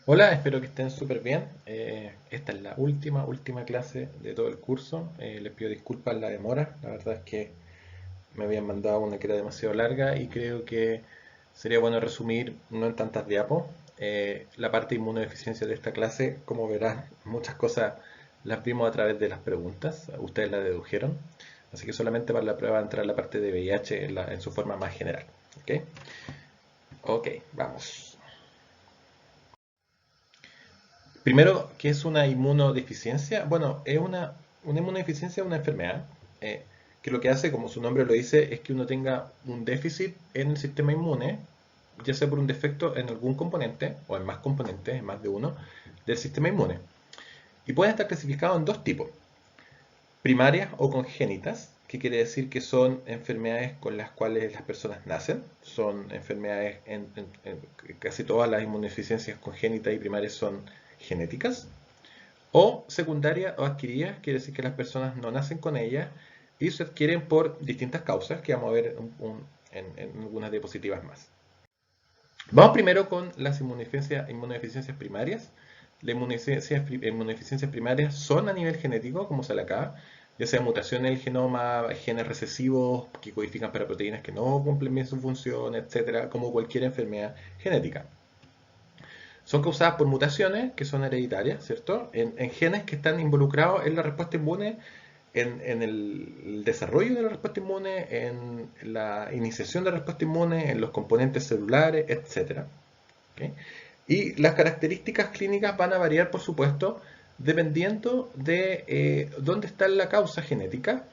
Hola, espero que estén súper bien. Esta es la última clase de todo el curso. Les pido disculpas la demora. La verdad es que me habían mandado una que era demasiado larga y creo que sería bueno resumir, no en tantas diapos, la parte de inmunodeficiencia de esta clase. Como verán, muchas cosas las vimos a través de las preguntas. Ustedes las dedujeron. Así que solamente para la prueba entrar la parte de VIH en su forma más general. ¿Ok? Ok, vamos. Primero, ¿qué es una inmunodeficiencia? Bueno, una inmunodeficiencia es una enfermedad que lo que hace, como su nombre lo dice, es que uno tenga un déficit en el sistema inmune, ya sea por un defecto en algún componente, o en más componentes, en más de uno, del sistema inmune. Y pueden estar clasificados en dos tipos: primarias o congénitas, que quiere decir que son enfermedades con las cuales las personas nacen. Son enfermedades, en casi todas las inmunodeficiencias congénitas y primarias son genéticas. O secundaria o adquirida, quiere decir que las personas no nacen con ellas y se adquieren por distintas causas que vamos a ver en algunas diapositivas más. Vamos primero con las inmunodeficiencias primarias. Las inmunodeficiencias primarias son a nivel genético, como sale acá, ya sea mutación en el genoma, genes recesivos que codifican para proteínas que no cumplen bien su función, etcétera, como cualquier enfermedad genética. Son causadas por mutaciones que son hereditarias, ¿cierto? En genes que están involucrados en la respuesta inmune, en el desarrollo de la respuesta inmune, en la iniciación de la respuesta inmune, en los componentes celulares, etcétera. ¿Ok? Y las características clínicas van a variar, por supuesto, dependiendo de dónde está la causa genética.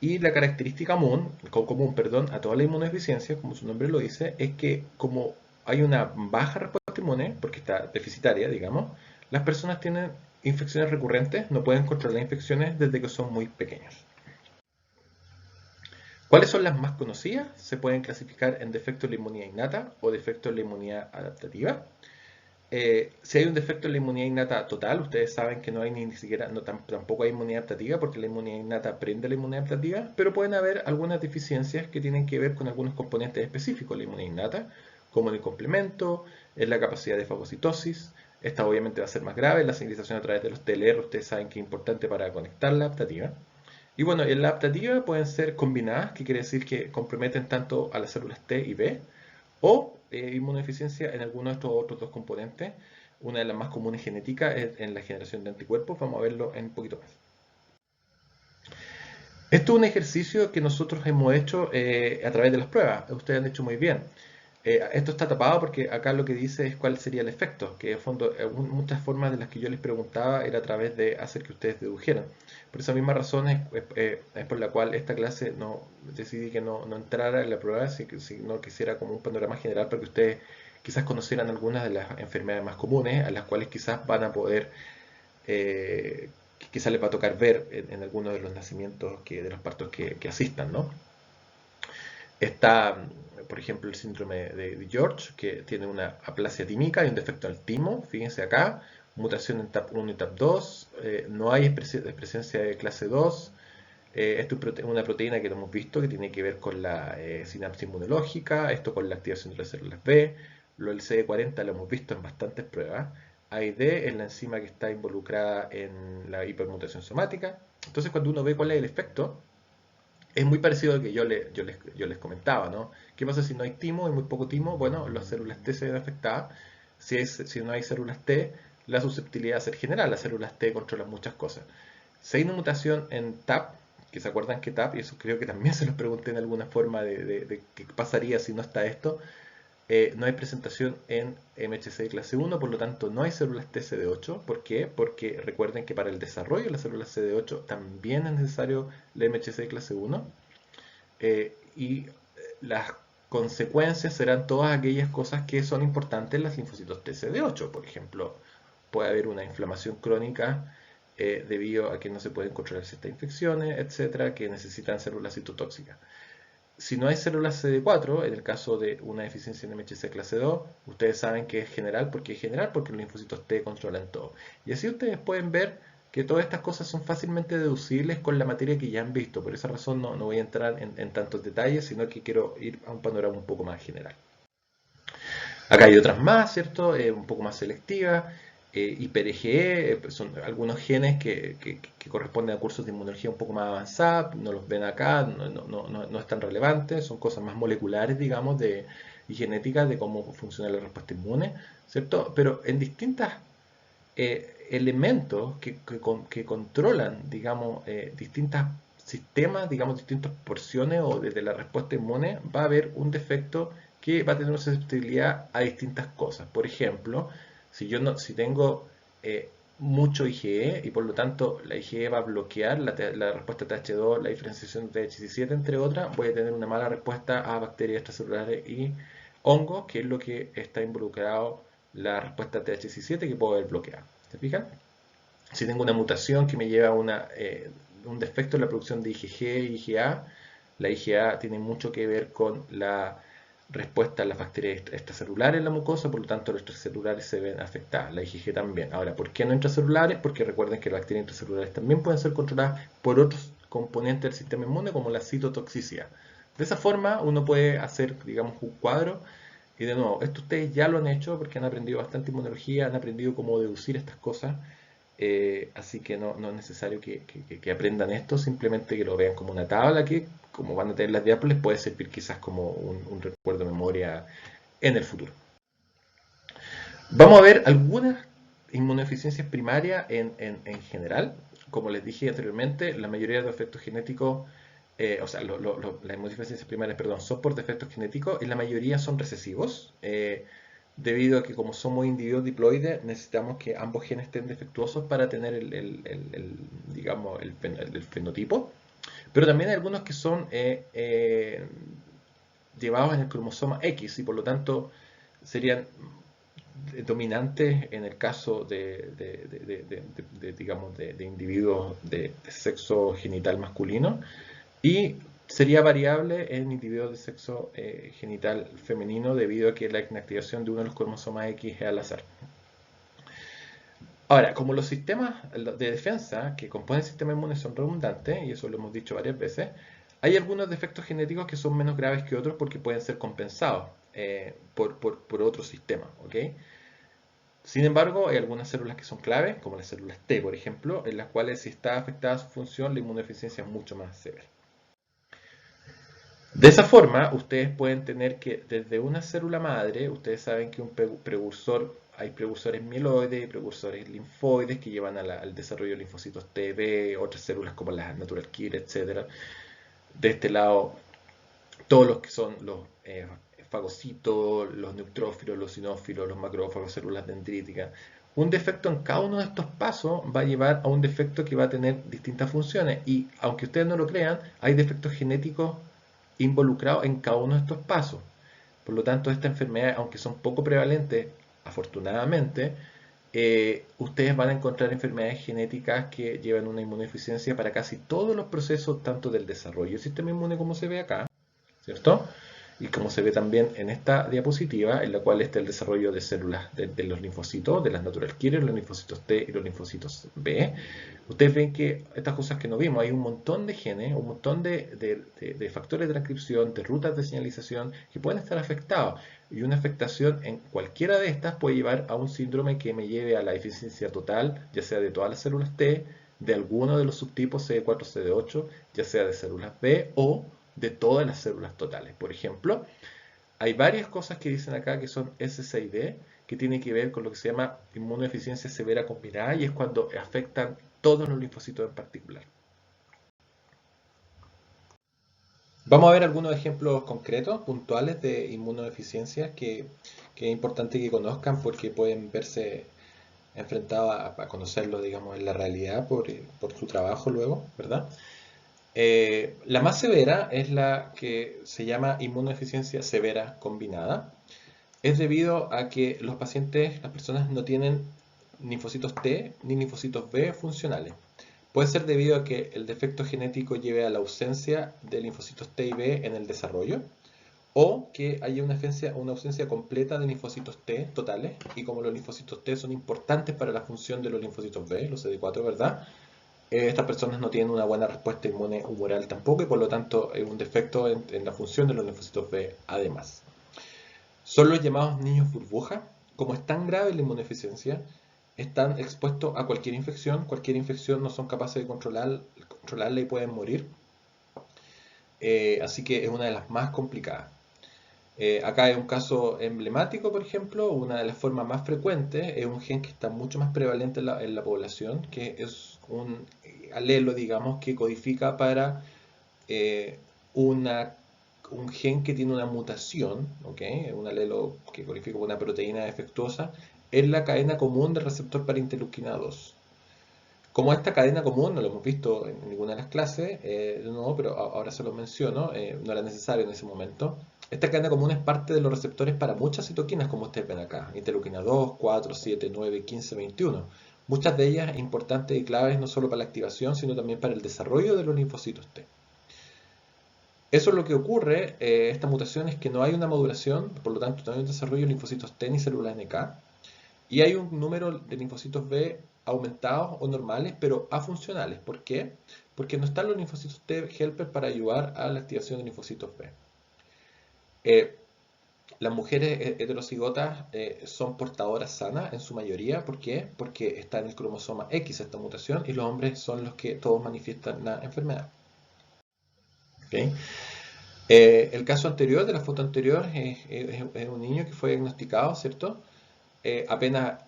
Y la característica común a toda la inmunodeficiencia, como su nombre lo dice, es que como hay una baja respuesta inmune, porque está deficitaria, digamos, las personas tienen infecciones recurrentes, no pueden controlar infecciones desde que son muy pequeños. ¿Cuáles son las más conocidas? Se pueden clasificar en defecto de la inmunidad innata o defecto de la inmunidad adaptativa. Si hay un defecto en la inmunidad innata total, ustedes saben que no hay ni siquiera, tampoco hay inmunidad adaptativa, porque la inmunidad innata prende la inmunidad adaptativa, pero pueden haber algunas deficiencias que tienen que ver con algunos componentes específicos de la inmunidad innata, como en el complemento, en la capacidad de fagocitosis. Esta obviamente va a ser más grave, la señalización a través de los TLR, ustedes saben que es importante para conectar la adaptativa. Y bueno, en la adaptativa pueden ser combinadas, que quiere decir que comprometen tanto a las células T y B, o inmunodeficiencia en alguno de estos otros dos componentes. Una de las más comunes genéticas es en la generación de anticuerpos. Vamos a verlo en un poquito más. Esto es un ejercicio que nosotros hemos hecho a través de las pruebas. Ustedes han hecho muy bien. Esto está tapado porque acá lo que dice es cuál sería el efecto, que en fondo muchas formas de las que yo les preguntaba era a través de hacer que ustedes dedujeran. Por esa misma razón es por la cual esta clase decidí que no entrara en la prueba, sino que hiciera como un panorama general para que ustedes quizás conocieran algunas de las enfermedades más comunes, a las cuales quizás van a poder, quizás les va a tocar ver en algunos de los nacimientos, de los partos que asistan, ¿no? Está, por ejemplo, el síndrome de George, que tiene una aplasia tímica y un defecto al timo. Fíjense acá, mutación en TAP1 y TAP2, no hay presencia de clase 2. Esto es una proteína que lo hemos visto que tiene que ver con la sinapsis inmunológica, esto con la activación de las células B. Lo del CD40 lo hemos visto en bastantes pruebas. AID es la enzima que está involucrada en la hipermutación somática. Entonces, cuando uno ve cuál es el efecto, es muy parecido a lo que yo les comentaba, ¿no? ¿Qué pasa si no hay timo y muy poco timo? Bueno, las células T se ven afectadas. Si no hay células T, la susceptibilidad va a ser general. Las células T controlan muchas cosas. Si hay una mutación en TAP, que se acuerdan que TAP, y eso creo que también se los pregunté en alguna forma de qué pasaría si no está esto, no hay presentación en MHC clase 1, por lo tanto no hay células T CD8. ¿Por qué? Porque recuerden que para el desarrollo de las células CD8 también es necesario la MHC clase 1, y las consecuencias serán todas aquellas cosas que son importantes en las linfocitos TCD8. Por ejemplo, puede haber una inflamación crónica debido a que no se pueden controlar ciertas infecciones, etcétera, que necesitan células citotóxicas. Si no hay células CD4, en el caso de una deficiencia en MHC clase 2, ustedes saben que es general. ¿Por qué es general? Porque los linfocitos T controlan todo. Y así ustedes pueden ver que todas estas cosas son fácilmente deducibles con la materia que ya han visto. Por esa razón no voy a entrar en tantos detalles, sino que quiero ir a un panorama un poco más general. Acá hay otras más, ¿cierto? Un poco más selectivas. Hiper-IgE, son algunos genes que corresponden a cursos de inmunología un poco más avanzada, no los ven acá, no es tan relevante, son cosas más moleculares, digamos, y genéticas de cómo funciona la respuesta inmune, ¿cierto? Pero en distintos elementos que controlan, digamos, distintos sistemas, digamos, distintas porciones o desde la respuesta inmune, va a haber un defecto que va a tener una susceptibilidad a distintas cosas. Por ejemplo, si yo no, si tengo mucho IgE y por lo tanto la IgE va a bloquear la respuesta TH2, la diferenciación de TH17, entre otras, voy a tener una mala respuesta a bacterias extracelulares y hongos, que es lo que está involucrado la respuesta TH17 que puedo haber bloqueado. ¿Se fijan? Si tengo una mutación que me lleva a un defecto en la producción de IgG y IgA, la IgA tiene mucho que ver con la respuesta a las bacterias extracelulares en la mucosa, por lo tanto los extracelulares se ven afectadas, la IgG también. Ahora, ¿por qué no intracelulares? Porque recuerden que las bacterias intracelulares también pueden ser controladas por otros componentes del sistema inmune como la citotoxicidad. De esa forma uno puede hacer, digamos, un cuadro y de nuevo, esto ustedes ya lo han hecho porque han aprendido bastante inmunología, han aprendido cómo deducir estas cosas, así que no es necesario que aprendan esto, simplemente que lo vean como una tabla que, como van a tener las diapos, les puede servir quizás como un recuerdo de memoria en el futuro. Vamos a ver algunas inmunodeficiencias primarias en general. Como les dije anteriormente, la mayoría de los efectos genéticos, o sea, las inmunodeficiencias primarias, perdón, son por defectos genéticos y la mayoría son recesivos. Debido a que como somos individuos diploides, necesitamos que ambos genes estén defectuosos para tener digamos, el fenotipo. Pero también hay algunos que son llevados en el cromosoma X y por lo tanto serían dominantes en el caso digamos, de individuos de sexo genital masculino y sería variable en individuos de sexo genital femenino debido a que la inactivación de uno de los cromosomas X es al azar. Ahora, como los sistemas de defensa que componen el sistema inmune son redundantes, y eso lo hemos dicho varias veces, hay algunos defectos genéticos que son menos graves que otros porque pueden ser compensados por otros sistemas, ¿ok? Sin embargo, hay algunas células que son claves, como las células T, por ejemplo, en las cuales si está afectada su función, la inmunodeficiencia es mucho más severa. De esa forma, ustedes pueden tener que desde una célula madre, ustedes saben que un precursor, hay precursores mieloides y precursores linfoides que llevan al desarrollo de linfocitos T, B, otras células como las natural killer, etc. De este lado, todos los que son los fagocitos, los neutrófilos, los sinófilos, los macrófagos, células dendríticas. Un defecto en cada uno de estos pasos va a llevar a un defecto que va a tener distintas funciones y aunque ustedes no lo crean, hay defectos genéticos involucrados en cada uno de estos pasos. Por lo tanto, esta enfermedad, aunque son poco prevalentes, afortunadamente, ustedes van a encontrar enfermedades genéticas que llevan una inmunodeficiencia para casi todos los procesos, tanto del desarrollo del sistema inmune como se ve acá, ¿cierto? Y como se ve también en esta diapositiva, en la cual está el desarrollo de células de los linfocitos, de las natural killer, los linfocitos T y los linfocitos B. Ustedes ven que estas cosas que no vimos, hay un montón de genes, un montón de factores de transcripción, de rutas de señalización que pueden estar afectados. Y una afectación en cualquiera de estas puede llevar a un síndrome que me lleve a la deficiencia total, ya sea de todas las células T, de alguno de los subtipos CD4, CD8, ya sea de células B o de todas las células totales. Por ejemplo, hay varias cosas que dicen acá que son S6D, que tienen que ver con lo que se llama inmunodeficiencia severa combinada y es cuando afectan todos los linfocitos en particular. Vamos a ver algunos ejemplos concretos, puntuales de inmunodeficiencias que es importante que conozcan porque pueden verse enfrentados a conocerlo, digamos, en la realidad por su trabajo luego, ¿verdad? La más severa es la que se llama inmunodeficiencia severa combinada. Es debido a que los pacientes, las personas no tienen linfocitos T ni linfocitos B funcionales. Puede ser debido a que el defecto genético lleve a la ausencia de linfocitos T y B en el desarrollo, o que haya una ausencia completa de linfocitos T totales, y como los linfocitos T son importantes para la función de los linfocitos B, los CD4, ¿verdad? Estas personas no tienen una buena respuesta inmune humoral tampoco y por lo tanto hay un defecto en la función de los linfocitos B además. Son los llamados niños burbuja. Como es tan grave la inmunodeficiencia, están expuestos a cualquier infección no son capaces de controlarla y pueden morir. Así que es una de las más complicadas. Acá hay un caso emblemático, por ejemplo, una de las formas más frecuentes es un gen que está mucho más prevalente en la población, que es un alelo, digamos, que codifica para eh, una, un gen que tiene una mutación, ¿ok? Un alelo que codifica una proteína defectuosa en la cadena común del receptor para interleuquina 2. Como esta cadena común, no lo hemos visto en ninguna de las clases, no, pero ahora se lo menciono, no era necesario en ese momento. Esta cadena común es parte de los receptores para muchas citoquinas, como ustedes ven acá, interleuquina 2, 4, 7, 9, 15, 21. Muchas de ellas importantes y claves no solo para la activación, sino también para el desarrollo de los linfocitos T. Eso es lo que ocurre, esta mutación es que no hay una maduración, por lo tanto no hay un desarrollo de linfocitos T ni células NK, y hay un número de linfocitos B aumentados o normales, pero afuncionales. ¿Por qué? Porque no están los linfocitos T helper para ayudar a la activación de linfocitos B. Eh, las mujeres heterocigotas son portadoras sanas en su mayoría. ¿Por qué? Porque está en el cromosoma X esta mutación y los hombres son los que todos manifiestan la enfermedad. ¿Okay? El caso anterior, de la foto anterior, es un niño que fue diagnosticado, ¿cierto? Apenas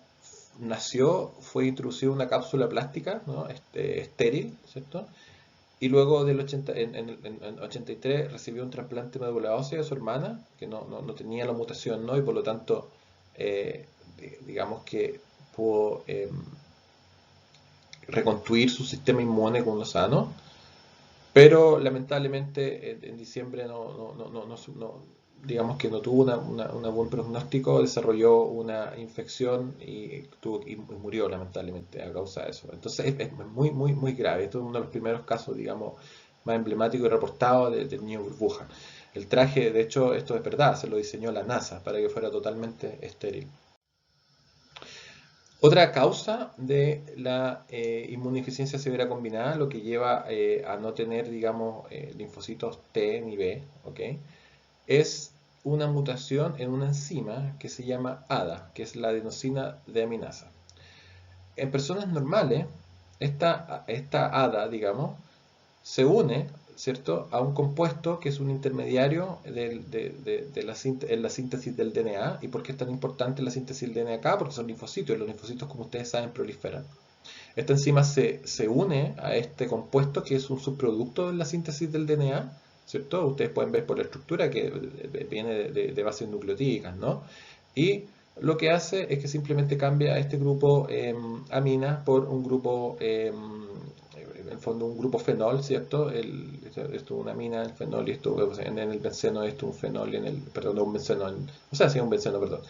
nació, fue introducido una cápsula plástica, ¿no? Estéril, ¿cierto? Y luego en 83 recibió un trasplante de médula ósea de su hermana, que no tenía la mutación, ¿no? Y por lo tanto, digamos que pudo reconstruir su sistema inmune con lo sano. Pero lamentablemente en diciembre digamos que no tuvo una buen pronóstico, desarrolló una infección y murió lamentablemente a causa de eso. Entonces es muy, muy, muy grave. Esto es uno de los primeros casos, digamos, más emblemáticos y reportados del niño burbuja. El traje, de hecho, esto es verdad, se lo diseñó la NASA para que fuera totalmente estéril. Otra causa de la inmunodeficiencia severa combinada, lo que lleva a no tener, digamos, linfocitos T ni B, ¿ok? Es una mutación en una enzima que se llama ADA, que es la adenosina deaminasa. En personas normales, esta ADA, digamos, se une, ¿cierto?, a un compuesto que es un intermediario en la síntesis del DNA. ¿Y por qué es tan importante la síntesis del DNA acá? Porque son linfocitos y los linfocitos, como ustedes saben, proliferan. Esta enzima se une a este compuesto que es un subproducto de la síntesis del DNA, ¿cierto? Ustedes pueden ver por la estructura que viene de bases nucleotídicas, ¿no? Y lo que hace es que simplemente cambia este grupo amina por un grupo, en el fondo un grupo fenol, ¿cierto? Esto es una amina, el fenol, y esto en el benceno, esto un fenol, perdón, no un benceno, o sea, sí, un benceno, perdón,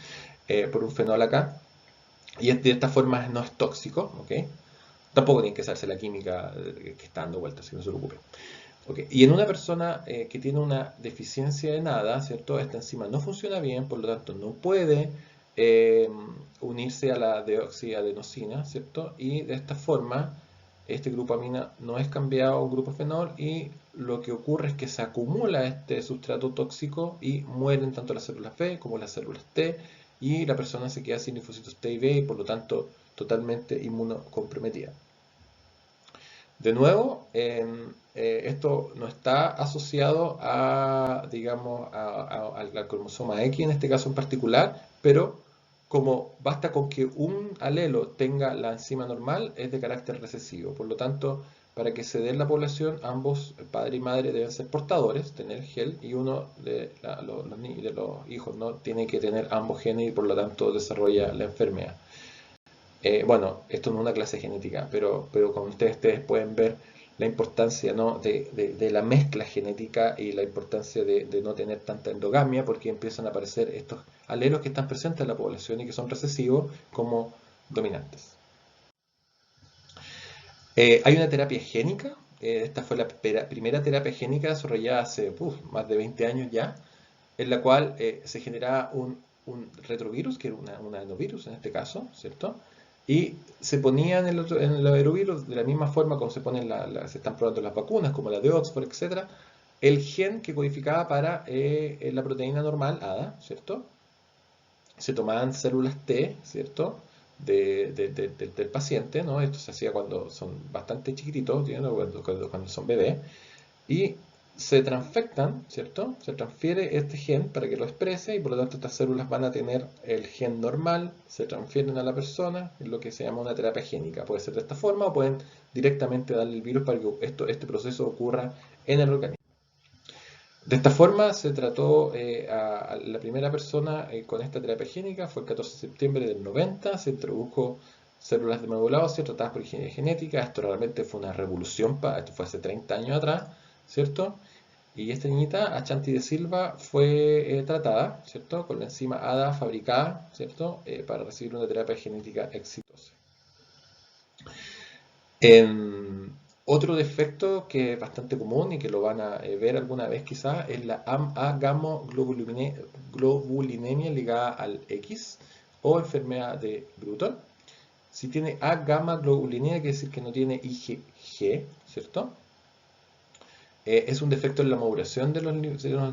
por un fenol acá. Y de esta forma no es tóxico, ¿ok? Tampoco tiene que hacerse la química que está dando vueltas, si no se preocupe. Okay. Y en una persona que tiene una deficiencia de nada, ¿cierto? Esta enzima no funciona bien, por lo tanto no puede eh, unirse a la deoxiadenosina, ¿cierto? Y de esta forma, este grupo amina no es cambiado a un grupo fenol y lo que ocurre es que se acumula este sustrato tóxico y mueren tanto las células B como las células T y la persona se queda sin linfocitos T y B y por lo tanto totalmente inmunocomprometida. De nuevo, esto no está asociado a, digamos, al cromosoma X en este caso en particular, pero como basta con que un alelo tenga la enzima normal, es de carácter recesivo. Por lo tanto, para que se dé en la población, ambos, padre y madre, deben ser portadores, tener gel, y uno de los hijos no tiene que tener ambos genes y por lo tanto desarrolla la enfermedad. Bueno, esto no es una clase genética, pero como ustedes pueden ver la importancia, ¿no?, de la mezcla genética y la importancia de no tener tanta endogamia, porque empiezan a aparecer estos alelos que están presentes en la población y que son recesivos como dominantes. Hay una terapia génica, esta fue la primera terapia génica desarrollada hace más de 20 años ya, en la cual se generaba un retrovirus, que era un adenovirus en este caso, ¿cierto? Y se ponían en el adenovirus de la misma forma como se ponen se están probando las vacunas, como la de Oxford, etcétera, el gen que codificaba para la proteína normal, ADA, ¿cierto? se tomaban células T, ¿cierto? Del paciente, ¿no? Esto se hacía cuando son bastante chiquititos, ¿no? Cuando son bebés, y se transfectan, ¿cierto? Se transfiere este gen para que lo exprese y por lo tanto estas células van a tener el gen normal, se transfieren a la persona, es lo que se llama una terapia génica. Puede ser de esta forma o pueden directamente darle el virus para que este proceso ocurra en el organismo. De esta forma se trató a la primera persona con esta terapia génica, fue el 14 de septiembre del 90, se introdujo células de médula ósea tratadas por ingeniería genética, esto realmente fue una revolución, esto fue hace 30 años atrás, ¿cierto? Y esta niñita, Ashanti de Silva, fue tratada, ¿cierto? Con la enzima ADA fabricada, ¿cierto? Para recibir una terapia genética exitosa. En otro defecto que es bastante común y que lo van a ver alguna vez quizás es la A-gamma-globulinemia ligada al X o enfermedad de Bruton. Si tiene A-gamma-globulinemia quiere decir que no tiene IgG, ¿cierto? Es un defecto en la maduración de los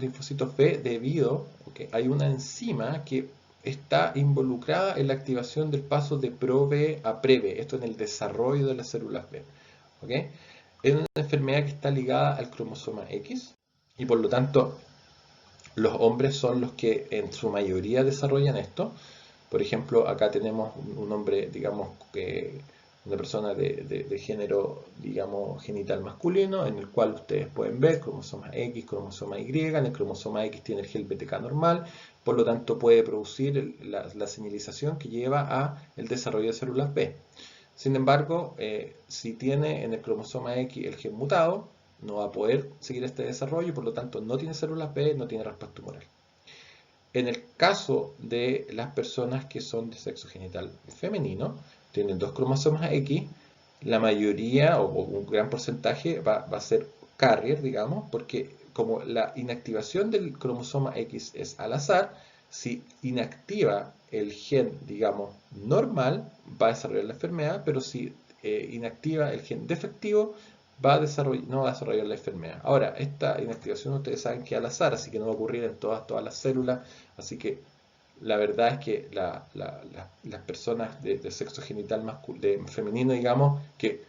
linfocitos B debido a que hay una enzima que está involucrada en la activación del paso de pro-B a pre-B, esto en el desarrollo de las células B. ¿Okay? Es una enfermedad que está ligada al cromosoma X y por lo tanto los hombres son los que en su mayoría desarrollan esto. Por ejemplo, acá tenemos un hombre, digamos, una persona de género, digamos, genital masculino, en el cual ustedes pueden ver cromosoma X, cromosoma Y. En el cromosoma X tiene el gen BTK normal, por lo tanto puede producir la señalización que lleva a el desarrollo de células B. Sin embargo, si tiene en el cromosoma X el gen mutado, no va a poder seguir este desarrollo y por lo tanto no tiene células B, no tiene raspas tumoral. En el caso de las personas que son de sexo genital femenino, tienen dos cromosomas X, la mayoría o un gran porcentaje va a ser carrier, digamos, porque como la inactivación del cromosoma X es al azar, si inactiva el gen, digamos, normal, va a desarrollar la enfermedad, pero si inactiva el gen defectivo, no va a desarrollar la enfermedad. Ahora, esta inactivación ustedes saben que es al azar, así que no va a ocurrir en todas las células, así que la verdad es que las personas de sexo genital femenino, digamos, que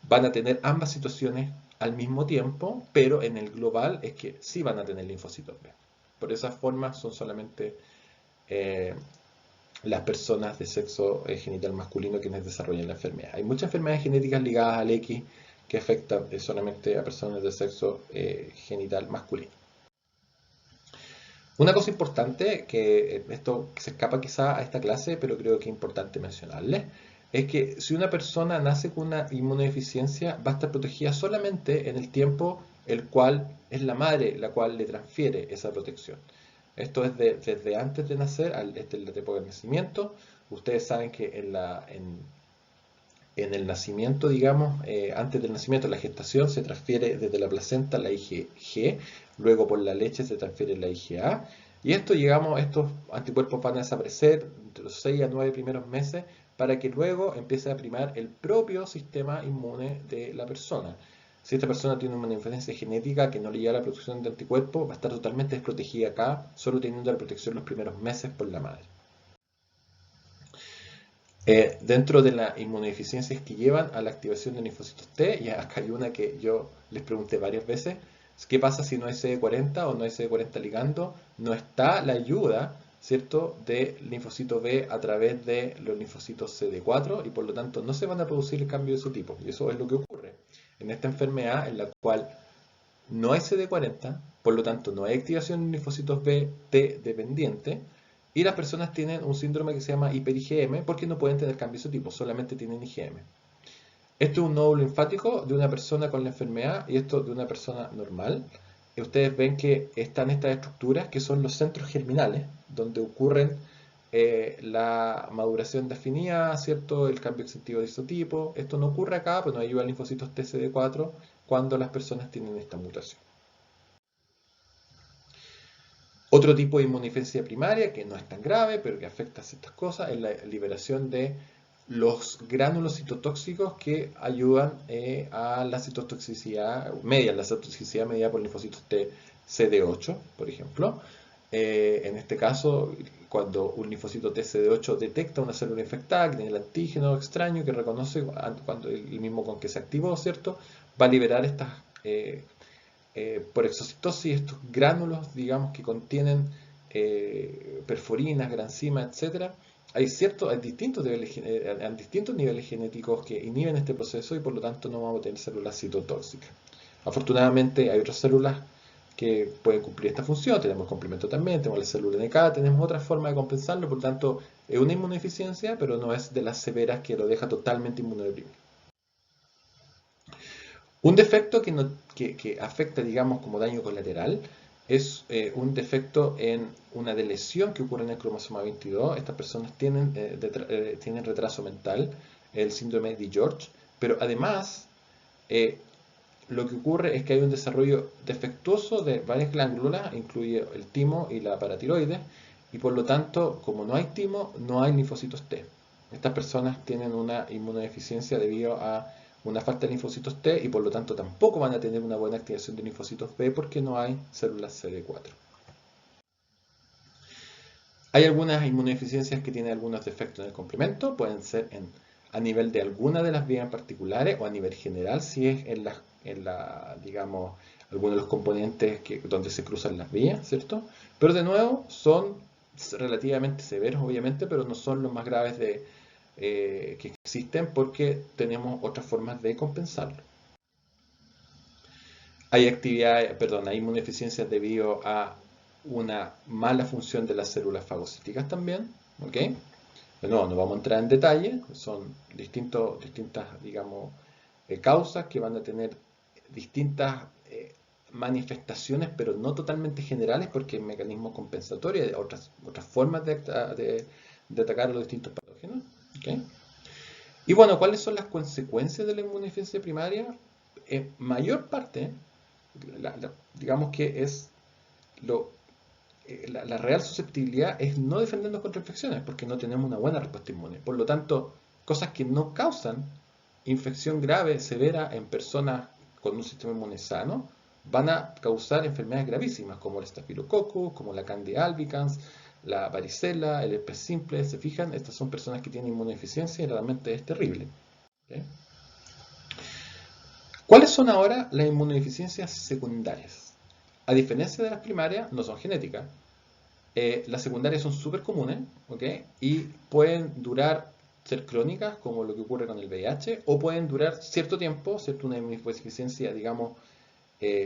van a tener ambas situaciones al mismo tiempo, pero en el global es que sí van a tener linfocitos B. Por esa forma son solamente eh, las personas de sexo genital masculino quienes desarrollan la enfermedad. Hay muchas enfermedades genéticas ligadas al X que afectan solamente a personas de sexo genital masculino. Una cosa importante, que esto se escapa quizá a esta clase, pero creo que es importante mencionarle, es que si una persona nace con una inmunodeficiencia, va a estar protegida solamente en el tiempo el cual es la madre la cual le transfiere esa protección. Esto es desde antes de nacer, esta es la época de nacimiento. Ustedes saben que en el nacimiento, digamos, antes del nacimiento, la gestación se transfiere desde la placenta la IgG, luego por la leche se transfiere la IgA, y estos anticuerpos van a desaparecer entre los 6 a 9 primeros meses para que luego empiece a primar el propio sistema inmune de la persona. Si esta persona tiene una infancia genética que no le lleva la producción de anticuerpos, va a estar totalmente desprotegida acá, solo teniendo la protección los primeros meses por la madre. Dentro de las inmunodeficiencias que llevan a la activación de linfocitos T, y acá hay una que yo les pregunté varias veces, ¿qué pasa si no hay CD40 o no hay CD40 ligando? No está la ayuda, ¿cierto?, de linfocito B a través de los linfocitos CD4 y por lo tanto no se van a producir el cambio de su tipo. Y eso es lo que ocurre en esta enfermedad en la cual no hay CD40, por lo tanto no hay activación de linfocitos B T dependiente, y las personas tienen un síndrome que se llama hiper-IgM porque no pueden tener cambio de su tipo, solamente tienen IgM. Esto es un nódulo linfático de una persona con la enfermedad y esto de una persona normal. Y ustedes ven que están estas estructuras que son los centros germinales, donde ocurren la maduración de afinidad, ¿cierto? El cambio excesivo de isotipo. Esto no ocurre acá, pero no ayuda a linfocitos TCD4 cuando las personas tienen esta mutación. Otro tipo de inmunodeficiencia primaria, que no es tan grave, pero que afecta a ciertas cosas, es la liberación de los gránulos citotóxicos que ayudan a la citotoxicidad, median la citotoxicidad mediada por linfocitos T CD8, por ejemplo. En este caso, cuando un linfocito TCD8 detecta una célula infectada que tiene el antígeno extraño que reconoce cuando el mismo con que se activó, ¿cierto? Va a liberar estas, por exocitosis, estos gránulos, digamos, que contienen perforinas, granzima, etcétera. Hay distintos niveles genéticos que inhiben este proceso y por lo tanto no vamos a tener células citotóxicas. Afortunadamente hay otras células que pueden cumplir esta función, tenemos el complemento también, tenemos la célula NK, tenemos otra forma de compensarlo, por lo tanto es una inmunodeficiencia, pero no es de las severas que lo deja totalmente inmunodeprimido. Un defecto que afecta, digamos, como daño colateral es un defecto en una de lesión que ocurre en el cromosoma 22. Estas personas tienen retraso mental, el síndrome de George, pero además eh, lo que ocurre es que hay un desarrollo defectuoso de varias glándulas, incluye el timo y la paratiroides, y por lo tanto, como no hay timo, no hay linfocitos T. Estas personas tienen una inmunodeficiencia debido a una falta de linfocitos T y por lo tanto tampoco van a tener una buena activación de linfocitos B porque no hay células CD4. Hay algunas inmunodeficiencias que tienen algunos defectos en el complemento, pueden ser a nivel de alguna de las vías en particulares o a nivel general si es digamos, algunos de los componentes donde se cruzan las vías, ¿cierto? Pero de nuevo son relativamente severos, obviamente, pero no son los más graves que existen porque tenemos otras formas de compensarlo. Hay inmunodeficiencias debido a una mala función de las células fagocíticas también, ¿ok? De nuevo, no vamos a entrar en detalle, son distintas, digamos, causas que van a tener distintas manifestaciones, pero no totalmente generales, porque hay mecanismos compensatorios, hay otras formas de atacar a los distintos patógenos, ¿ok? Y bueno, ¿cuáles son las consecuencias de la inmunodeficiencia primaria? En mayor parte, digamos que es lo, la real susceptibilidad es no defendernos contra infecciones, porque no tenemos una buena respuesta inmune. Por lo tanto, cosas que no causan infección grave, severa en personas con un sistema inmune sano, van a causar enfermedades gravísimas, como el Staphylococcus, como la Candida albicans, la varicela, el herpes simple. ¿Se fijan? Estas son personas que tienen inmunodeficiencia y realmente es terrible. ¿Okay? ¿Cuáles son ahora las inmunodeficiencias secundarias? A diferencia de las primarias, no son genéticas. Las secundarias son súper comunes, ¿ok? Y pueden ser crónicas, como lo que ocurre con el VIH, o pueden durar cierto tiempo, ¿cierto? Una inmunodeficiencia, digamos,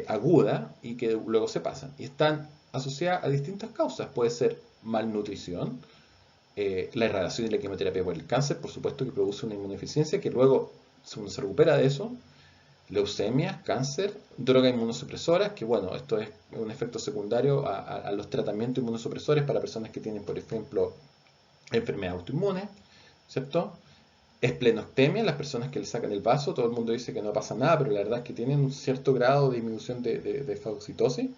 aguda y que luego se pasan. Y están asociadas a distintas causas. Puede ser malnutrición, la irradiación y la quimioterapia por el cáncer, por supuesto que produce una inmunodeficiencia que luego uno se recupera de eso, leucemia, cáncer, drogas inmunosupresoras, que bueno, esto es un efecto secundario a los tratamientos inmunosupresores para personas que tienen, por ejemplo, enfermedades autoinmunes, ¿cierto? Esplenectomia, las personas que le sacan el vaso, todo el mundo dice que no pasa nada, pero la verdad es que tienen un cierto grado de disminución de fagocitosis,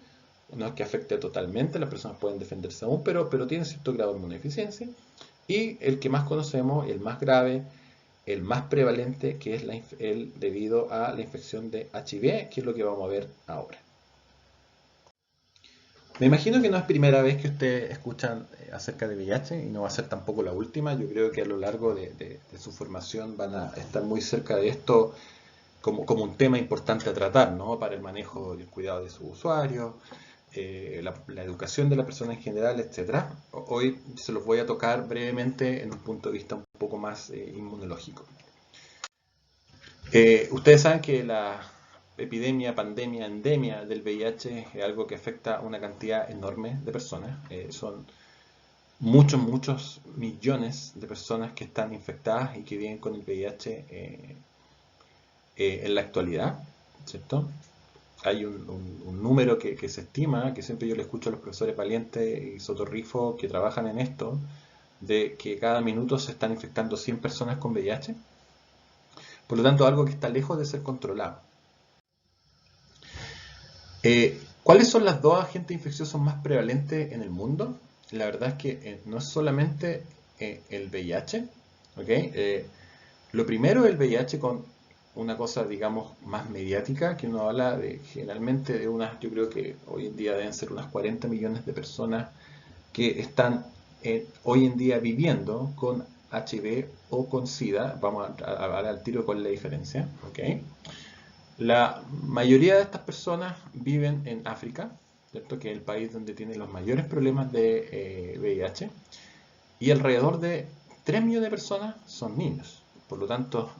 no es que afecte totalmente, las personas pueden defenderse aún, pero tienen cierto grado de inmunodeficiencia. Y el que más conocemos, el más grave, el más prevalente, que es el debido a la infección de HIV, que es lo que vamos a ver ahora. Me imagino que no es primera vez que ustedes escuchan acerca de VIH y no va a ser tampoco la última. Yo creo que a lo largo de su formación van a estar muy cerca de esto como un tema importante a tratar, ¿no? Para el manejo y el cuidado de sus usuarios, la educación de la persona en general, etc. Hoy se los voy a tocar brevemente en un punto de vista un poco más inmunológico. Ustedes saben que la epidemia, pandemia, endemia del VIH es algo que afecta a una cantidad enorme de personas. Son muchos millones de personas que están infectadas y que viven con el VIH en la actualidad, ¿cierto? Hay un número que se estima, que siempre yo le escucho a los profesores Valiente y Sotorrifo que trabajan en esto, de que cada minuto se están infectando 100 personas con VIH. Por lo tanto, algo que está lejos de ser controlado. ¿Cuáles son las dos agentes infecciosos más prevalentes en el mundo? La verdad es que no es solamente el VIH, ¿ok? Lo primero es el VIH con una cosa, digamos, más mediática, que uno habla de generalmente de unas, yo creo que hoy en día deben ser unas 40 millones de personas que están hoy en día viviendo con HIV o con SIDA. Vamos a hablar al tiro con la diferencia, ¿ok? La mayoría de estas personas viven en África, ¿cierto? Que es el país donde tiene los mayores problemas de VIH, y alrededor de 3 millones de personas son niños. Por lo tanto,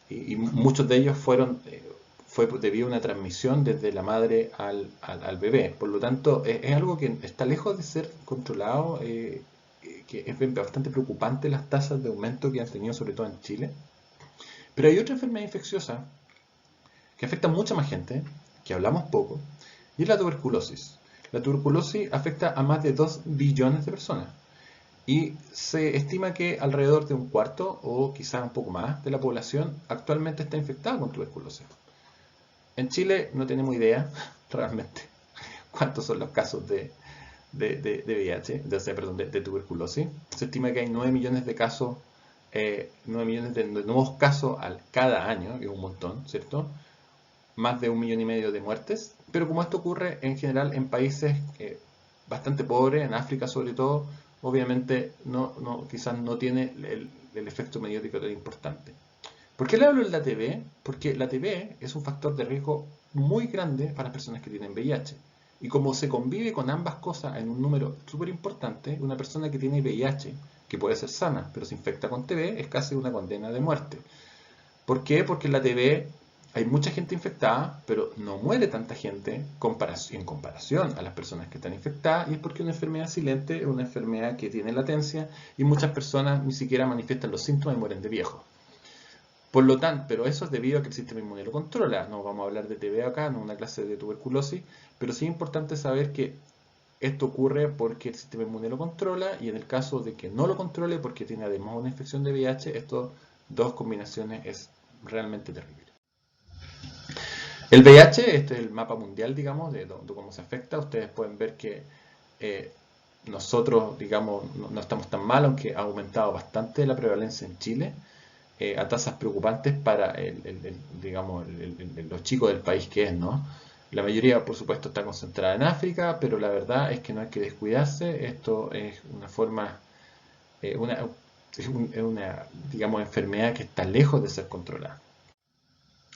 y muchos de ellos fue debido a una transmisión desde la madre al bebé. Por lo tanto, es algo que está lejos de ser controlado, que es bastante preocupante las tasas de aumento que han tenido, sobre todo en Chile. Pero hay otra enfermedad infecciosa que afecta a mucha más gente, que hablamos poco, y es la tuberculosis. La tuberculosis afecta a más de 2 billones de personas. Y se estima que alrededor de un cuarto o quizás un poco más de la población actualmente está infectada con tuberculosis. En Chile no tenemos idea realmente cuántos son los casos de VIH, de tuberculosis. Se estima que hay 9 millones de casos, 9 millones de nuevos casos cada año, que es un montón, ¿cierto? Más de 1,5 millones de muertes. Pero como esto ocurre en general en países bastante pobres, en África sobre todo, obviamente quizás no tiene el efecto mediático tan importante. ¿Por qué le hablo de la TB? Porque la TB es un factor de riesgo muy grande para las personas que tienen VIH. Y como se convive con ambas cosas en un número súper importante, una persona que tiene VIH, que puede ser sana, pero se infecta con TB, es casi una condena de muerte. ¿Por qué? Porque en la TB hay mucha gente infectada, pero no muere tanta gente en comparación a las personas que están infectadas, y es porque una enfermedad silente es una enfermedad que tiene latencia y muchas personas ni siquiera manifiestan los síntomas y mueren de viejo. Por lo tanto, pero eso es debido a que el sistema inmune lo controla. No vamos a hablar de TB acá, no una clase de tuberculosis, pero sí es importante saber que esto ocurre porque el sistema inmune lo controla, y en el caso de que no lo controle porque tiene además una infección de VIH, estas dos combinaciones es realmente terrible. El VIH, este es el mapa mundial, digamos, de cómo se afecta. Ustedes pueden ver que eh, nosotros, digamos, no estamos tan mal, aunque ha aumentado bastante la prevalencia en Chile, a tasas preocupantes para digamos, los chicos del país que es, ¿no? La mayoría, por supuesto, está concentrada en África, pero la verdad es que no hay que descuidarse. Esto es una forma, es una, digamos, enfermedad que está lejos de ser controlada.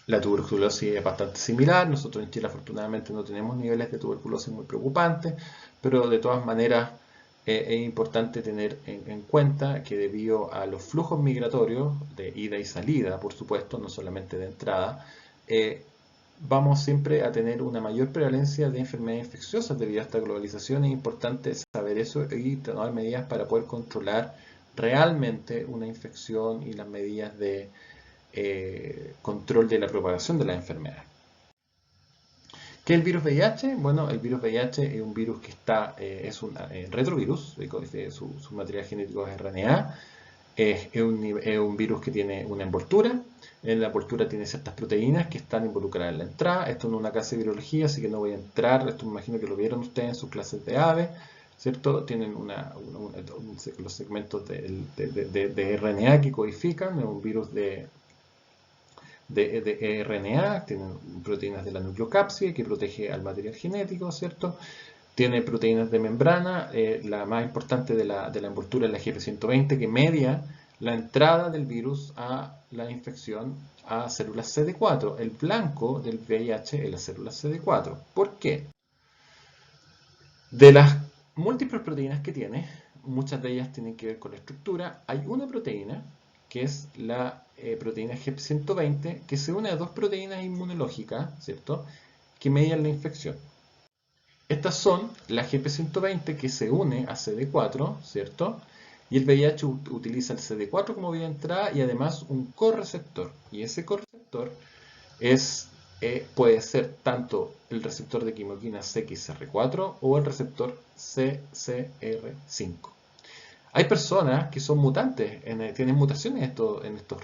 La tuberculosis es bastante similar. Nosotros en Chile afortunadamente no tenemos niveles de tuberculosis muy preocupantes, pero de todas maneras es importante tener en cuenta que debido a los flujos migratorios de ida y salida, por supuesto, no solamente de entrada, vamos siempre a tener una mayor prevalencia de enfermedades infecciosas debido a esta globalización. Es importante saber eso y tomar medidas para poder controlar realmente una infección y las medidas de control de la propagación de la enfermedad. ¿Qué es el virus VIH? Bueno, el virus VIH es un virus que es un retrovirus, su material genético es RNA, es un virus que tiene una envoltura. En la envoltura tiene ciertas proteínas que están involucradas en la entrada. Esto no es una clase de virología, así que no voy a entrar. Esto me imagino que lo vieron ustedes en sus clases de AVE, ¿cierto? Tienen los segmentos de RNA que codifican. Es un virus de RNA, tienen proteínas de la nucleocápside que protege al material genético, ¿cierto? Tiene proteínas de membrana, la más importante de la envoltura es la GP120, que media la entrada del virus a la infección a células CD4. El blanco del VIH es la célula CD4. ¿Por qué? De las múltiples proteínas que tiene, muchas de ellas tienen que ver con la estructura. Hay una proteína, que es la proteína GP120, que se une a dos proteínas inmunológicas, ¿cierto?, que median la infección. Estas son la GP120 que se une a CD4, ¿cierto? Y el VIH utiliza el CD4 como vía de entrada y además un correceptor. Y ese correceptor puede ser tanto el receptor de quimoquina CXCR4 o el receptor CCR5. Hay personas que son mutantes, tienen mutaciones en estos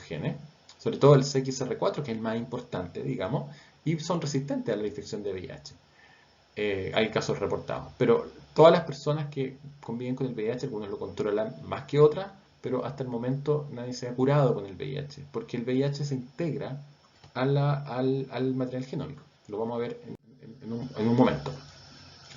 genes, sobre todo el CXR4, que es el más importante, digamos, y son resistentes a la infección de VIH. Hay casos reportados, pero todas las personas que conviven con el VIH, algunos lo controlan más que otras, pero hasta el momento nadie se ha curado con el VIH, porque el VIH se integra al material genómico. Lo vamos a ver en un momento.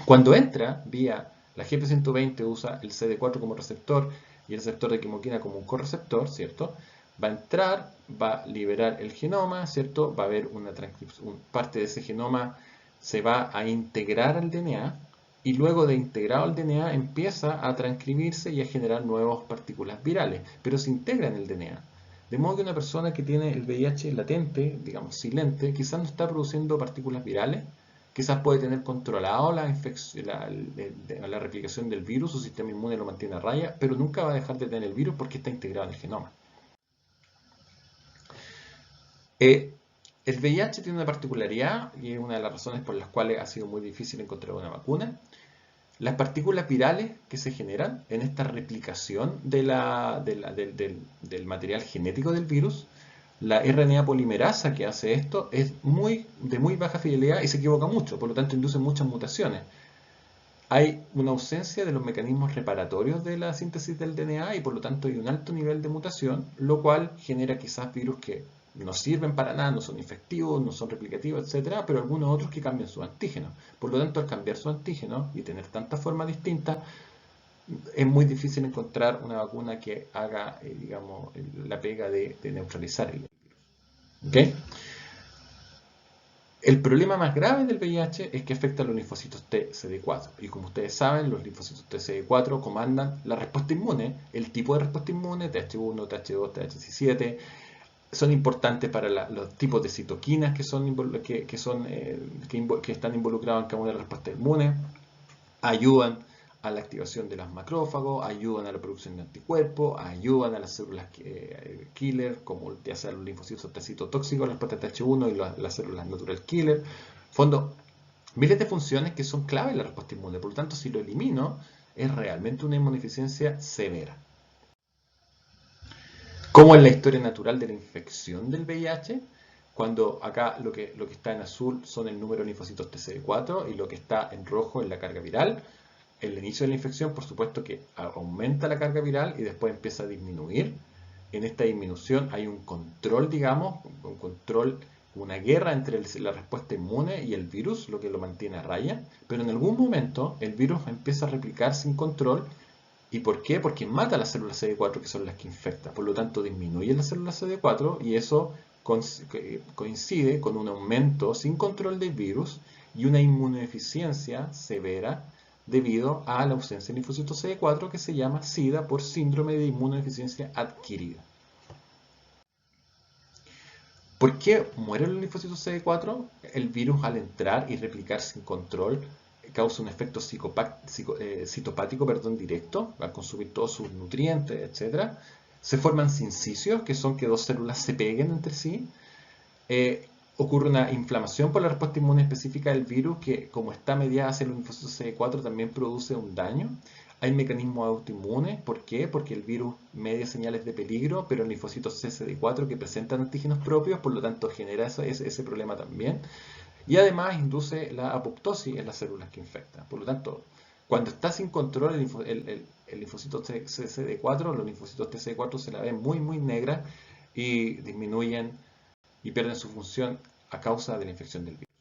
Cuando entra vía la GP120 usa el CD4 como receptor y el receptor de quimoquina como un correceptor, ¿cierto? Va a entrar, va a liberar el genoma, ¿cierto? Va a haber una transcripción, parte de ese genoma se va a integrar al DNA y luego de integrado al DNA empieza a transcribirse y a generar nuevas partículas virales, pero se integra en el DNA. De modo que una persona que tiene el VIH latente, digamos silente, quizás no está produciendo partículas virales, quizás puede tener controlado la replicación del virus, su sistema inmune lo mantiene a raya, pero nunca va a dejar de tener el virus porque está integrado en el genoma. El VIH tiene una particularidad y es una de las razones por las cuales ha sido muy difícil encontrar una vacuna. Las partículas virales que se generan en esta replicación del material genético del virus, la RNA polimerasa que hace esto es de muy baja fidelidad y se equivoca mucho, por lo tanto induce muchas mutaciones. Hay una ausencia de los mecanismos reparatorios de la síntesis del DNA y por lo tanto hay un alto nivel de mutación, lo cual genera quizás virus que no sirven para nada, no son infectivos, no son replicativos, etcétera, pero algunos otros que cambian su antígeno. Por lo tanto, al cambiar su antígeno y tener tantas formas distintas, es muy difícil encontrar una vacuna que haga, digamos, la pega de neutralizar el virus. ¿Okay? El problema más grave del VIH es que afecta a los linfocitos T CD4. Y como ustedes saben, los linfocitos T CD4 comandan la respuesta inmune, el tipo de respuesta inmune, TH1, TH2, TH17. Son importantes para los tipos de citoquinas que están involucrados en cada una de las respuestas inmunes. Ayudan a la activación de los macrófagos, ayudan a la producción de anticuerpos, ayudan a las células killer, como ya sea los linfocitos T citotóxicos, la respuesta TH1 y las células natural killer. Fondo, miles de funciones que son clave en la respuesta inmune. Por lo tanto, si lo elimino, es realmente una inmunodeficiencia severa. ¿Cómo es la historia natural de la infección del VIH? Cuando acá lo que está en azul son el número de linfocitos TCD4 y lo que está en rojo es la carga viral. El inicio de la infección, por supuesto que aumenta la carga viral y después empieza a disminuir. En esta disminución hay un control, digamos, una guerra entre la respuesta inmune y el virus, lo que lo mantiene a raya. Pero en algún momento el virus empieza a replicar sin control. ¿Y por qué? Porque mata las células CD4 que son las que infecta. Por lo tanto, disminuye las células CD4 y eso coincide con un aumento sin control del virus y una inmunodeficiencia severa debido a la ausencia de linfocitos CD4 que se llama SIDA por síndrome de inmunodeficiencia adquirida. ¿Por qué mueren los linfocitos CD4? El virus al entrar y replicar sin control causa un efecto citopático directo, va a consumir todos sus nutrientes, etc. Se forman sincicios, que son que dos células se peguen entre sí. Ocurre una inflamación por la respuesta inmune específica del virus que, como está mediada hacia los linfocitos CD4, también produce un daño. Hay mecanismos autoinmunes. ¿Por qué? Porque el virus media señales de peligro, pero el linfocitos CD4 que presentan antígenos propios, por lo tanto genera ese problema también. Y además induce la apoptosis en las células que infectan. Por lo tanto, cuando está sin control el linfocito CD4, los linfocitos TCD4 se la ven muy negra y disminuyen y pierden su función a causa de la infección del virus.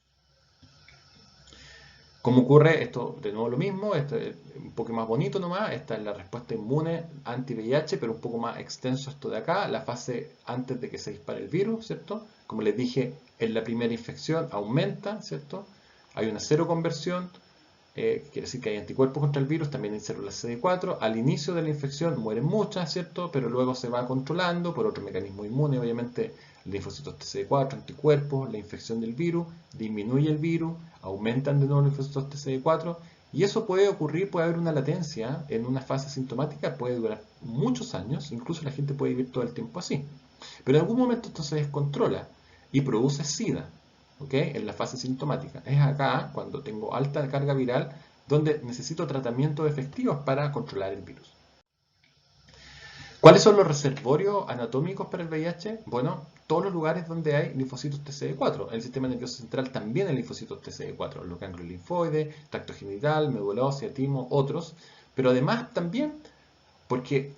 ¿Cómo ocurre? Esto de nuevo lo mismo, esto es un poco más bonito nomás, esta es la respuesta inmune anti-VIH, pero un poco más extenso esto de acá, la fase antes de que se dispare el virus, ¿cierto? Como les dije, en la primera infección aumenta, ¿cierto? Hay una seroconversión, quiere decir que hay anticuerpos contra el virus, también hay células CD4. Al inicio de la infección mueren muchas, ¿cierto? Pero luego se va controlando por otro mecanismo inmune, obviamente, linfocitos TCD4, anticuerpos, la infección del virus, disminuye el virus, aumentan de nuevo los linfocitos TCD4, y eso puede ocurrir, puede haber una latencia en una fase sintomática, puede durar muchos años, incluso la gente puede vivir todo el tiempo así. Pero en algún momento esto se descontrola y produce SIDA, ¿ok? En la fase sintomática. Es acá, cuando tengo alta carga viral, donde necesito tratamientos efectivos para controlar el virus. ¿Cuáles son los reservorios anatómicos para el VIH? Bueno, todos los lugares donde hay linfocitos TCD4. En el sistema nervioso central también hay linfocitos TCD4. Los ganglios linfoides, tracto genital, médula ósea, timo, otros. Pero además también porque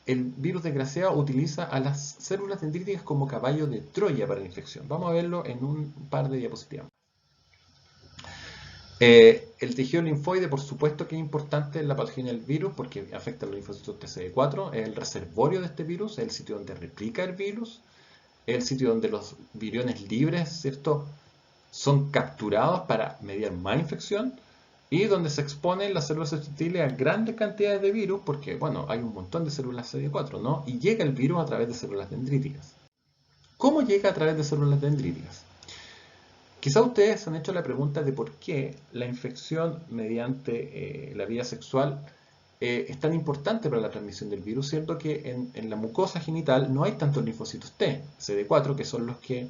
el virus desgraciado utiliza a las células dendríticas como caballo de Troya para la infección. Vamos a verlo en un par de diapositivas. El tejido linfoide, por supuesto que es importante en la patogenia del virus porque afecta a los linfocitos TCD4, es el reservorio de este virus, es el sitio donde replica el virus, es el sitio donde los viriones libres, ¿cierto?, son capturados para mediar más infección y donde se exponen las células susceptibles a grandes cantidades de virus porque, bueno, hay un montón de células CD4, ¿no? Y llega el virus a través de células dendríticas. ¿Cómo llega a través de células dendríticas? Quizá ustedes se han hecho la pregunta de por qué la infección mediante la vía sexual es tan importante para la transmisión del virus, siendo que en la mucosa genital no hay tantos linfocitos T, CD4, que son los que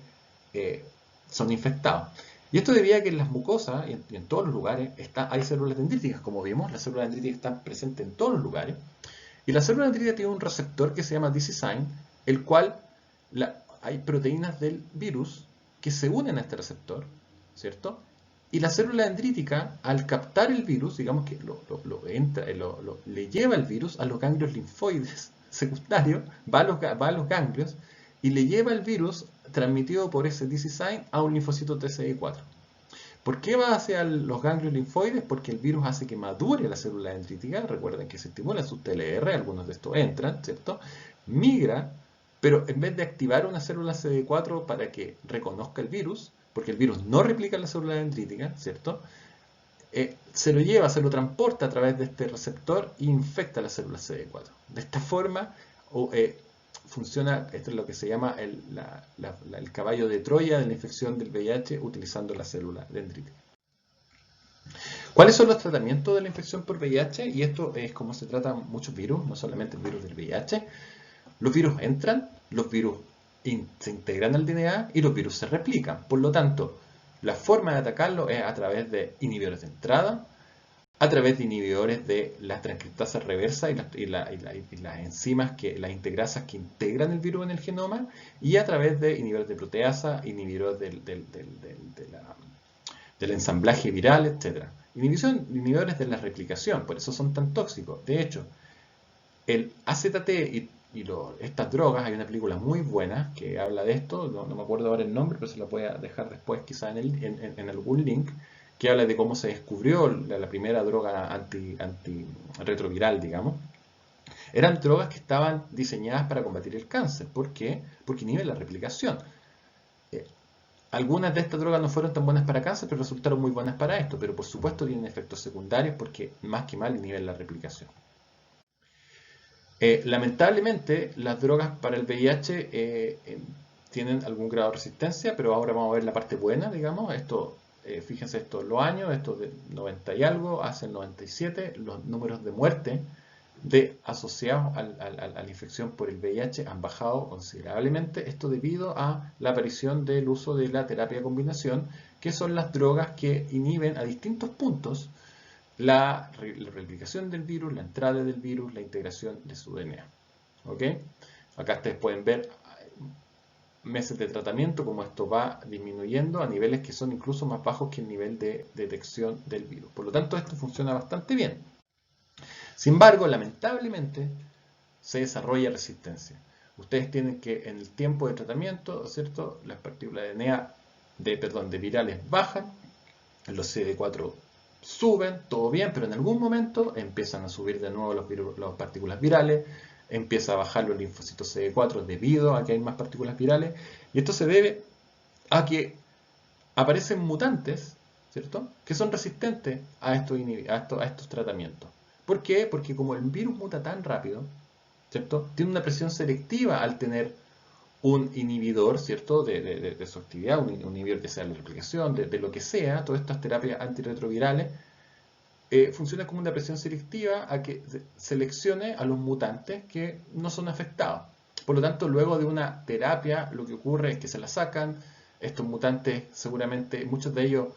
son infectados. Y esto debido a que en las mucosas y en todos los lugares hay células dendríticas, como vimos, las células dendríticas están presentes en todos los lugares. Y la célula dendrítica tiene un receptor que se llama DC-Sign, el cual hay proteínas del virus que se unen a este receptor, ¿cierto? Y la célula dendrítica, al captar el virus, digamos que le lleva el virus a los ganglios linfoides secundarios, va a los ganglios y le lleva el virus transmitido por ese DC-Sign a un linfocito TCD4. ¿Por qué va hacia los ganglios linfoides? Porque el virus hace que madure la célula dendrítica. Recuerden que se estimulan sus TLR, algunos de estos entran, ¿cierto? Migra, pero en vez de activar una célula CD4 para que reconozca el virus, porque el virus no replica en la célula dendrítica, ¿cierto? Se lo lleva, se lo transporta a través de este receptor e infecta la célula CD4. De esta forma funciona, esto es lo que se llama el caballo de Troya de la infección del VIH utilizando la célula dendrítica. ¿Cuáles son los tratamientos de la infección por VIH? Y esto es como se tratan muchos virus, no solamente el virus del VIH. Los virus entran, los virus se integran al DNA y los virus se replican. Por lo tanto, la forma de atacarlo es a través de inhibidores de entrada, a través de inhibidores de las transcriptasas reversas y las enzimas, las integrasas que integran el virus en el genoma, y a través de inhibidores de proteasa, inhibidores del ensamblaje viral, etc. Inhibidores de la replicación, por eso son tan tóxicos. De hecho, el AZT y estas drogas, hay una película muy buena que habla de esto, no me acuerdo ahora el nombre, pero se la voy a dejar después quizá en algún link, que habla de cómo se descubrió la primera droga antirretroviral, digamos. Eran drogas que estaban diseñadas para combatir el cáncer. ¿Por qué? Porque inhiben la replicación. Algunas de estas drogas no fueron tan buenas para cáncer, pero resultaron muy buenas para esto. Pero por supuesto tienen efectos secundarios porque más que mal inhiben la replicación. Lamentablemente, las drogas para el VIH tienen algún grado de resistencia, pero ahora vamos a ver la parte buena, digamos. Fíjense estos los años, estos de 90 y algo, hace el 97, los números de muerte asociados a la infección por el VIH han bajado considerablemente. Esto debido a la aparición del uso de la terapia de combinación, que son las drogas que inhiben a distintos puntos la replicación del virus, la entrada del virus, la integración de su DNA. ¿Ok? Acá ustedes pueden ver meses de tratamiento, como esto va disminuyendo a niveles que son incluso más bajos que el nivel de detección del virus. Por lo tanto, esto funciona bastante bien. Sin embargo, lamentablemente, se desarrolla resistencia. Ustedes tienen que, en el tiempo de tratamiento, ¿cierto?, las partículas de DNA, de virales bajan, los CD4 suben, todo bien, pero en algún momento empiezan a subir de nuevo las partículas virales, empieza a bajar los linfocitos CD4 debido a que hay más partículas virales, y esto se debe a que aparecen mutantes, ¿cierto?, que son resistentes a estos tratamientos. ¿Por qué? Porque como el virus muta tan rápido, ¿cierto?, tiene una presión selectiva al tener un inhibidor, ¿cierto?, de su actividad, un inhibidor que sea de la replicación, de lo que sea, todas estas terapias antirretrovirales, funciona como una presión selectiva a que seleccione a los mutantes que no son afectados. Por lo tanto, luego de una terapia, lo que ocurre es que se la sacan. Estos mutantes, seguramente, muchos de ellos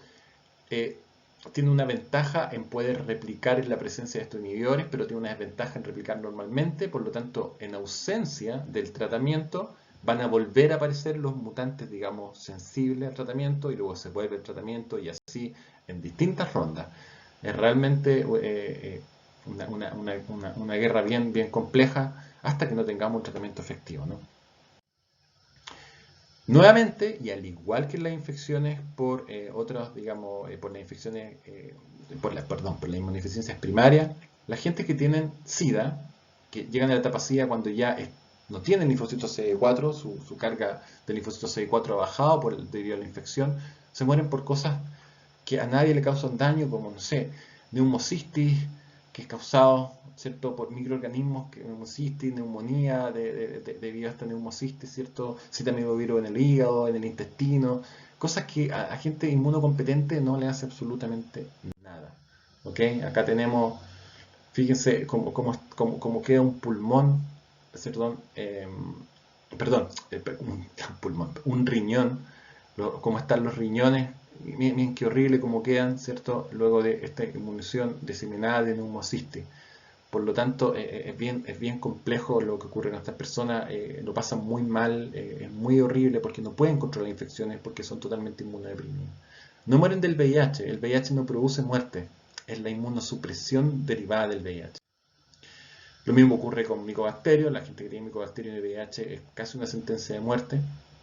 tienen una ventaja en poder replicar en la presencia de estos inhibidores, pero tienen una desventaja en replicar normalmente. Por lo tanto, en ausencia del tratamiento, van a volver a aparecer los mutantes, digamos, sensibles al tratamiento, y luego se vuelve el tratamiento, y así en distintas rondas. Es realmente una guerra bien compleja hasta que no tengamos un tratamiento efectivo, ¿no? Nuevamente, y al igual que las infecciones por otros, digamos, por las infecciones, perdón, por las inmunodeficiencias primarias, la gente que tienen SIDA, que llegan a la etapa SIDA cuando ya no tienen linfocito CD4, su carga de linfocito CD4 ha bajado debido a la infección, se mueren por cosas que a nadie le causan daño, como, no sé, neumocistis, que es causado, ¿cierto?, por microorganismos, neumocistis, neumonía, debido a esta neumocistis, ¿cierto?, citomegalovirus en el hígado, en el intestino, cosas que a gente inmunocompetente no le hace absolutamente nada. ¿Ok? Acá tenemos, fíjense cómo queda un pulmón, perdón, un pulmón, un riñón, cómo están los riñones, miren qué horrible cómo quedan, ¿cierto? Luego de esta inmunización diseminada de neumocistis. Por lo tanto, es bien complejo lo que ocurre con estas personas, lo pasan muy mal, es muy horrible porque no pueden controlar infecciones porque son totalmente inmunodeprimidos. No mueren del VIH, el VIH no produce muerte, es la inmunosupresión derivada del VIH. Lo mismo ocurre con micobacterios, la gente que tiene micobacterios y VIH es casi una sentencia de muerte.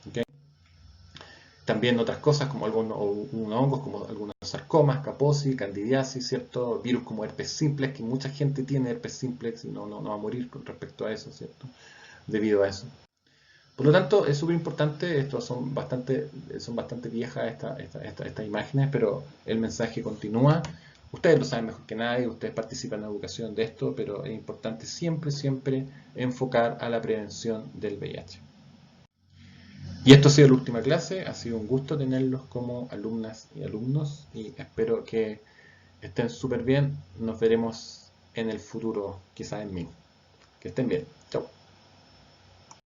¿Okay? También otras cosas como algunos hongos, como algunos sarcomas, Kaposi, candidiasis, ¿cierto? Virus como herpes simplex, que mucha gente tiene herpes simplex y no va a morir con respecto a eso, ¿cierto? Debido a eso. Por lo tanto, es súper importante, estos son bastante viejas estas imágenes, pero el mensaje continúa. Ustedes lo saben mejor que nadie, ustedes participan en la educación de esto, pero es importante siempre, siempre enfocar a la prevención del VIH. Y esto ha sido la última clase, ha sido un gusto tenerlos como alumnas y alumnos y espero que estén súper bien. Nos veremos en el futuro, quizás en mí. Que estén bien. Chao.